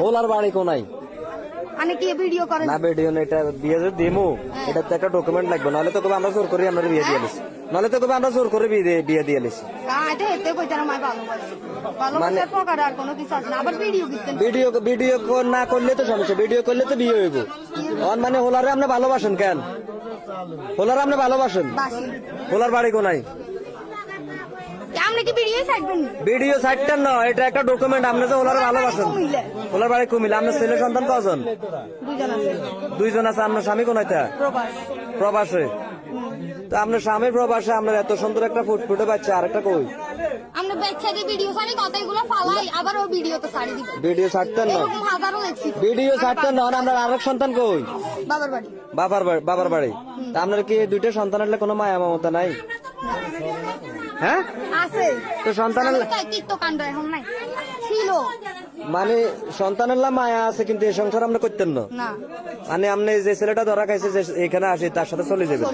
হোলার বাড়ি কোনাই মানে কি ভিডিও করে না ভিডিও না, এটা বিয়ে যে দিমু এটা তো একটা ডকুমেন্ট লাগবে, নাহলে তো কবে আমরা জোর করে আমরা বিয়ে দিয়ে দিছি, নাহলে তো কবে আমরা জোর করে বিয়ে দিয়ে দিছি। ভিডিও না করলে তো সমস্যা, ভিডিও করলে তো বিয়ে হইব। মানে হোলারে আপনি ভালোবাসেন কেন? হোলারে আপনি ভালোবাসেন? হোলার বাড়ি কোনাই? ভিডিও সাইডটার না, এটা একটা ডকুমেন্ট। আপনি যে ওনার ভালোবাসেন, ওনার বাড়ি কুমিল্লা। আপনার ছেলে সন্তান কজন? দুইজন আছে। আপনার স্বামী কোনাইটা? প্রবাসে। তো আপনার স্বামী প্রবাসে, আপনার এত সুন্দর একটা ফুটফুটে বাচ্চা, আর একটা কই? ভিডিও ছাড়তেন না, ভিডিও ছাড়তেন না। আপনার আরেক সন্তান কই? বাবার বাড়ি। তা আপনার কি দুইটা সন্তান হলে কোনো মায়া মমতা নাই? হ্যাঁ আছে তো সন্তানের ছিল, মানে সন্তানের মায়া আছে, কিন্তু এই সংসার আমরা করতেন না। মানে আপনি যে ছেলেটা ধরা খাইছে যে এখানে আসে তার সাথে চলে যাবে।